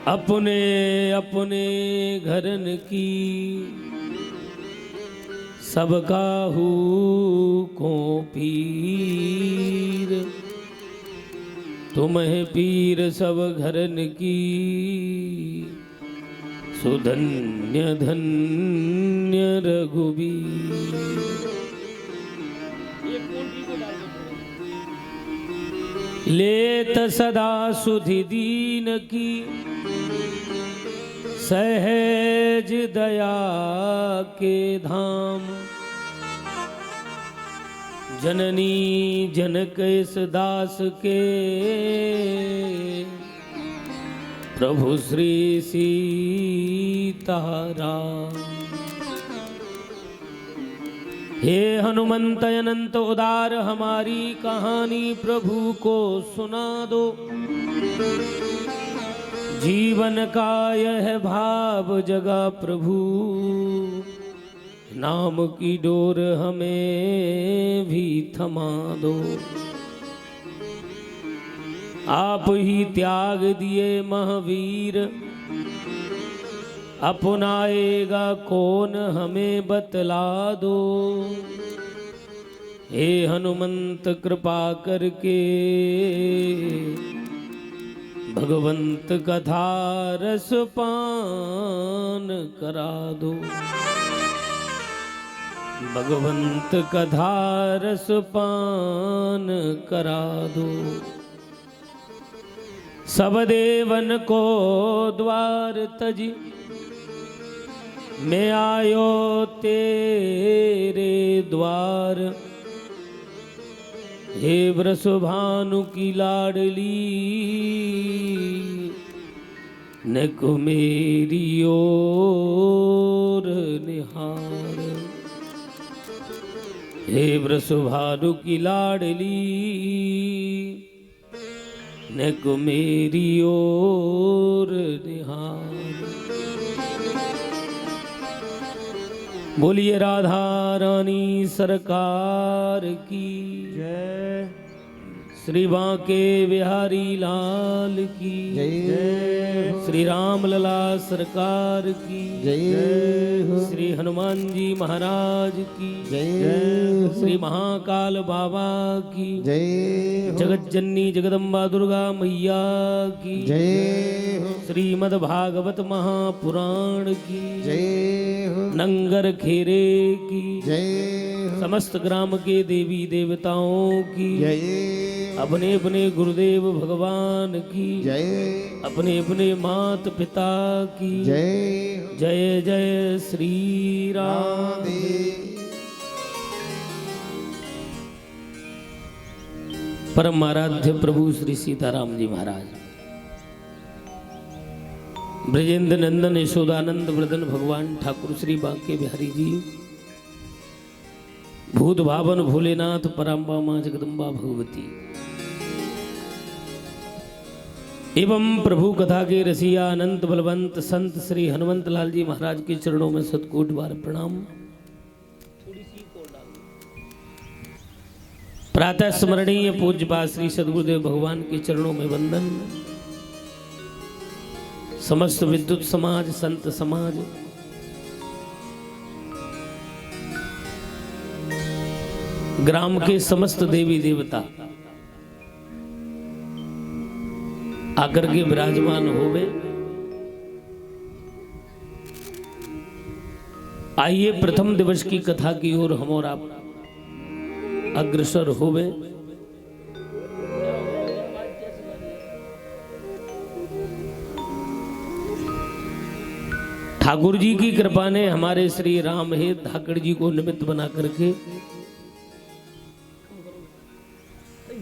अपने अपने घरन की सबका को पीर, तुम्हें पीर सब घरन की सुधन्य धन्य रघुबीर। लेत सदा सुधि दीन की सहज दया के धाम, जननी जनक इस दास के प्रभु श्री सीताराम। हे हनुमंत अनंत उदार हमारी कहानी प्रभु को सुना दो। जीवन का यह भाव जगा प्रभु, नाम की डोर हमें भी थमा दो। आप ही त्याग दिए महावीर, अपनाएगा कौन हमें बतला दो। हे हनुमंत कृपा करके भगवंत कथा रस पान करा दो। भगवंत कथा रस पान करा दो। सब देवन को द्वार तजी, मैं आयो तेरे द्वार। हे वृषभानु की लाडली, नेको मेरी ओर निहार। हे वृषभानु की लाडली, नेको मेरी ओर निहार। बोलिए राधा रानी सरकार की जय। श्री बांके बिहारी लाल की जय। श्री राम लला सरकार की जय। श्री हनुमान जी महाराज की जय। श्री महाकाल बाबा की जय। जगत जननी जगदम्बा दुर्गा मैया की जय। श्रीमद् भागवत महापुराण की जय। नंगर खेरे की जय। समस्त ग्राम के देवी देवताओं की जय। अपने अपने गुरुदेव भगवान की जय। अपने अपने मात पिता की जय। जय जय श्री राम। परम आराध्य प्रभु श्री सीताराम जी महाराज, ब्रजेंद्र नंदन यशोदानंद वृदन भगवान ठाकुर श्री बांके बिहारी जी, भूत भावन भोलेनाथ पराम्बा मां जगदम्बा भगवती एवं प्रभु कथा के रसिया अनंत बलवंत संत श्री हनुमंत लाल जी महाराज के चरणों में सतकोटि बार प्रणाम। प्रातः स्मरणीय पूज्यपाद श्री सद्गुरुदेव भगवान के चरणों में वंदन। समस्त विद्युत समाज, संत समाज, ग्राम के समस्त देवी देवता आकर के विराजमान होवे। आइए प्रथम दिवस की कथा की ओर हम और आप अग्रसर होवे। ठाकुर जी की कृपा ने हमारे श्री राम हे धाकड़ जी को निमित्त बना करके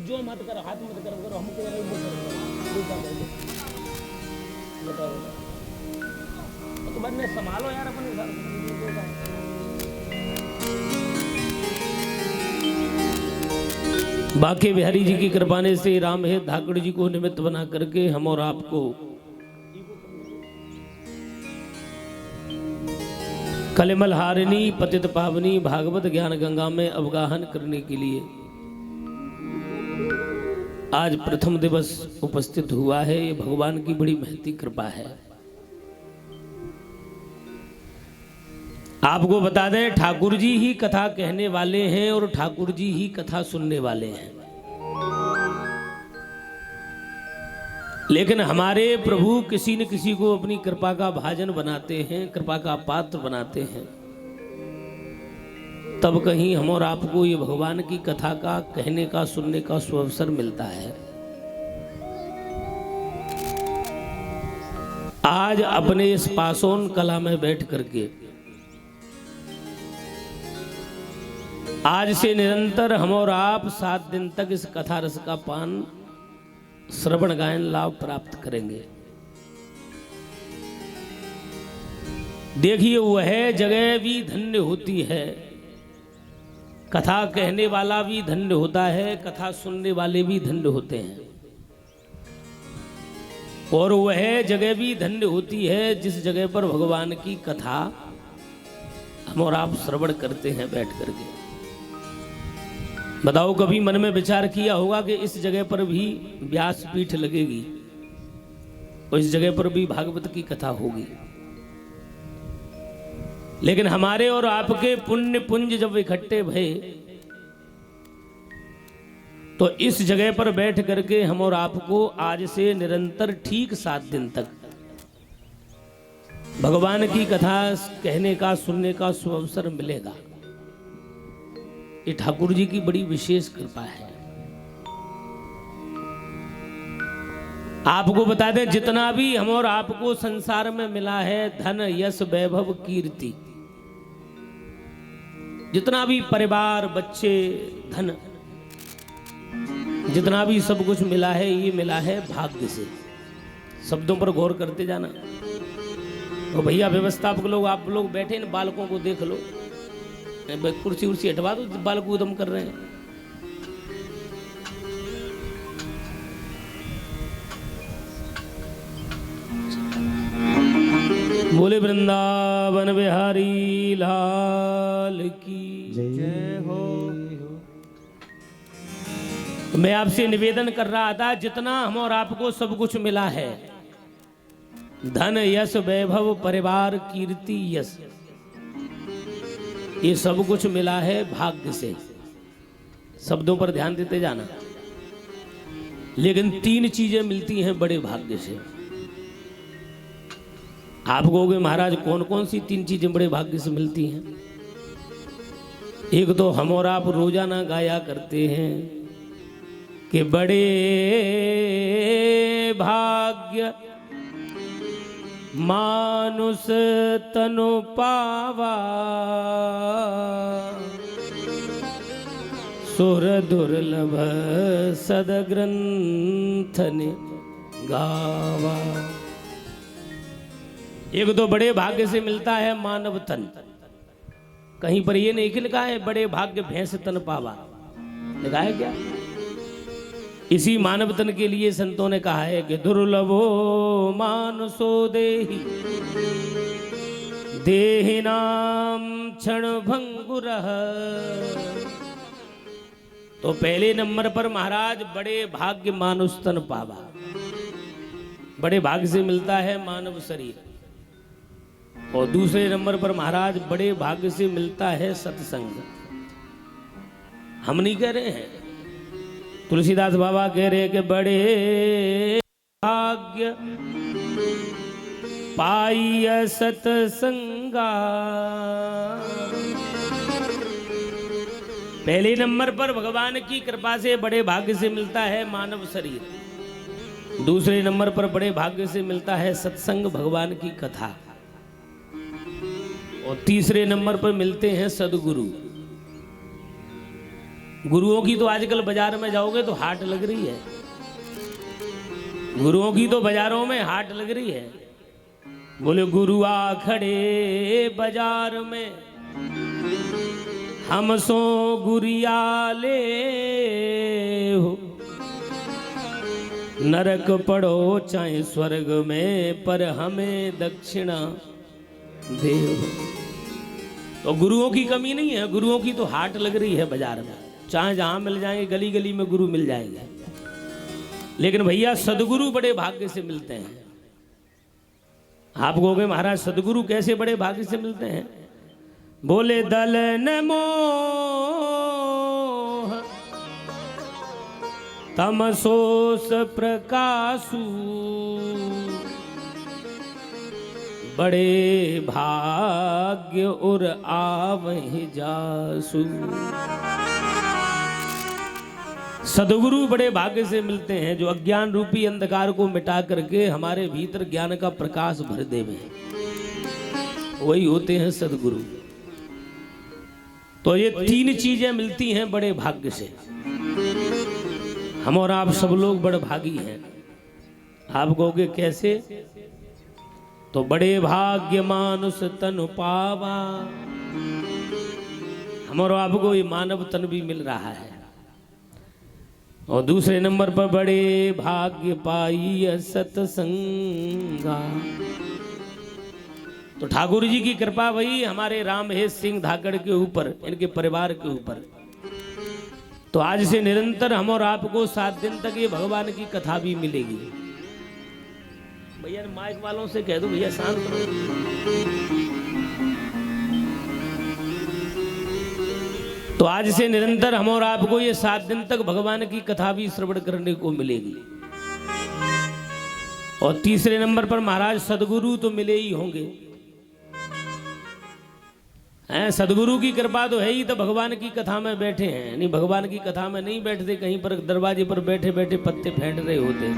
जो मत कर, हाथ मत करो, हम तो बाद में संभालो यार अपने घर। बांके बिहारी जी की कृपा ने से राम है धाकड़ जी को निमित्त बना करके हम और आपको कलिमल हारिनी पतित पावनी भागवत ज्ञान गंगा में अवगाहन करने के लिए आज प्रथम दिवस उपस्थित हुआ है, ये भगवान की बड़ी महती कृपा है। आपको बता दें, ठाकुर जी ही कथा कहने वाले हैं और ठाकुर जी ही कथा सुनने वाले हैं। लेकिन हमारे प्रभु किसी न किसी को अपनी कृपा का भाजन बनाते हैं, कृपा का पात्र बनाते हैं, तब कहीं हम और आपको ये भगवान की कथा का कहने का सुनने का सुअवसर मिलता है। आज अपने इस पासोन कला में बैठ करके आज से निरंतर हम और आप 7 दिन तक इस कथा रस का पान श्रवण गायन लाभ प्राप्त करेंगे। देखिए, वह जगह भी धन्य होती है, कथा कहने वाला भी धन्य होता है, कथा सुनने वाले भी धन्य होते हैं। और वह जगह भी धन्य होती है जिस जगह पर भगवान की कथा हम और आप श्रवण करते हैं बैठ करके। बताओ, कभी मन में विचार किया होगा कि इस जगह पर भी व्यासपीठ लगेगी और इस जगह पर भी भागवत की कथा होगी। लेकिन हमारे और आपके पुण्य पुंज जब इकट्ठे भये तो इस जगह पर बैठ करके हम और आपको आज से निरंतर ठीक 7 दिन तक भगवान की कथा कहने का सुनने का सुअवसर मिलेगा। ये ठाकुर जी की बड़ी विशेष कृपा है। आपको बता दें, जितना भी हम और आपको संसार में मिला है, धन यश वैभव कीर्ति, जितना भी परिवार बच्चे धन, जितना भी सब कुछ मिला है, ये मिला है भाग्य से। शब्दों पर गौर करते जाना। तो भैया व्यवस्थापक लोग, आप लोग बैठे इन बालकों को देख लो, कुर्सी उर्सी हटवा दो, बालक उदम कर रहे हैं। बोले वृंदावन बिहारी लाल की जय हो। मैं आपसे निवेदन कर रहा था, जितना हम और आपको सब कुछ मिला है, धन यश वैभव परिवार कीर्ति यश, ये सब कुछ मिला है भाग्य से। शब्दों पर ध्यान देते जाना। लेकिन 3 चीजें मिलती हैं बड़े भाग्य से। आप कहोगे महाराज कौन कौन सी 3 चीजें बड़े भाग्य से मिलती हैं? एक तो हम और आप रोजाना गाया करते हैं कि बड़े भाग्य मानुष तनु पावा, सुर दुर्लभ सदग्रंथ ने गावा। एक तो बड़े भाग्य से मिलता है मानव तन। कहीं पर ये नहीं लिखा है बड़े भाग्य भैंस तन पावा, लिखा है क्या? इसी मानव तन के लिए संतों ने कहा है कि दुर्लभो मानुषो देहि देहिनाम क्षण भंगुरः। तो पहले नंबर पर महाराज बड़े भाग्य मानुष तन पावा, बड़े भाग्य से मिलता है मानव शरीर। और दूसरे नंबर पर महाराज बड़े भाग्य से मिलता है सत्संग। हम नहीं कह रहे हैं, तुलसीदास बाबा कह रहे कि बड़े भाग्य पाइय सत्संगा। पहले नंबर पर भगवान की कृपा से बड़े भाग्य से मिलता है मानव शरीर। दूसरे नंबर पर बड़े भाग्य से मिलता है सत्संग, भगवान की कथा। और तीसरे नंबर पर मिलते हैं सदगुरु। गुरुओं की तो आजकल बाजार में जाओगे तो हाट लग रही है, गुरुओं की तो बाजारों में हाट लग रही है। बोले गुरु आ खड़े बाजार में, हम सो गुरिया ले हो। नरक पड़ो चाहे स्वर्ग में, पर हमें दक्षिणा देव। तो गुरुओं की कमी नहीं है, गुरुओं की तो हाट लग रही है बाजार में। चाहे जहां मिल जाएंगे, गली गली में गुरु मिल जाएंगे। लेकिन भैया सदगुरु बड़े भाग्य से मिलते हैं। आप कहोगे महाराज सदगुरु कैसे बड़े भाग्य से मिलते हैं? बोले दल न मोह तमसोस प्रकाशु, बड़े भाग्य और आवहि जासु। सदगुरु बड़े भाग्य से मिलते हैं जो अज्ञान रूपी अंधकार को मिटा करके हमारे भीतर ज्ञान का प्रकाश भर देवे, वही होते हैं सदगुरु। तो ये तीन चीजें मिलती हैं बड़े भाग्य से। हम और आप सब लोग बड़े भागी हैं। आप कहोगे कैसे? तो बड़े भाग्य मानुष तन पावा, हम और आपको ये मानव तन भी मिल रहा है। और दूसरे नंबर पर बड़े भाग्य पाई सतसंगा। तो ठाकुर जी की कृपा वही हमारे रामहेश सिंह धाकड़ के ऊपर, इनके परिवार के ऊपर। तो आज से निरंतर हम और आपको 7 दिन तक ये भगवान की कथा भी मिलेगी। भैया माइक वालों से कह दो भैया शांत रहो। तो आज से निरंतर हम और आपको ये 7 दिन तक भगवान की कथा भी श्रवण करने को मिलेगी। और तीसरे नंबर पर महाराज सदगुरु तो मिले ही होंगे। सदगुरु की कृपा तो है ही, तो भगवान की कथा में बैठे हैं। नहीं भगवान की कथा में नहीं बैठते, कहीं पर दरवाजे पर बैठे बैठे पत्ते फेंट रहे होते।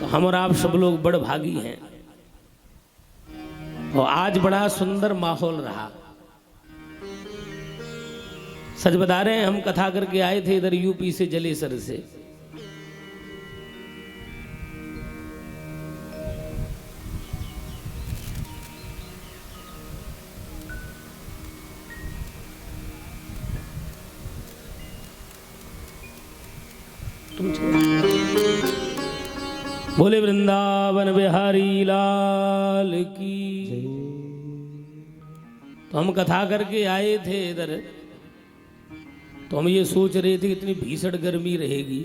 तो हम और आप सब लोग बड़ भागी हैं। और आज बड़ा सुंदर माहौल रहा। सच बता रहे हैं, हम कथा करके आए थे इधर यूपी से, जलेसर से। बोले वृंदावन बिहारी लाल की। तो हम कथा करके आए थे इधर, तो हम ये सोच रहे थे इतनी भीषण गर्मी रहेगी,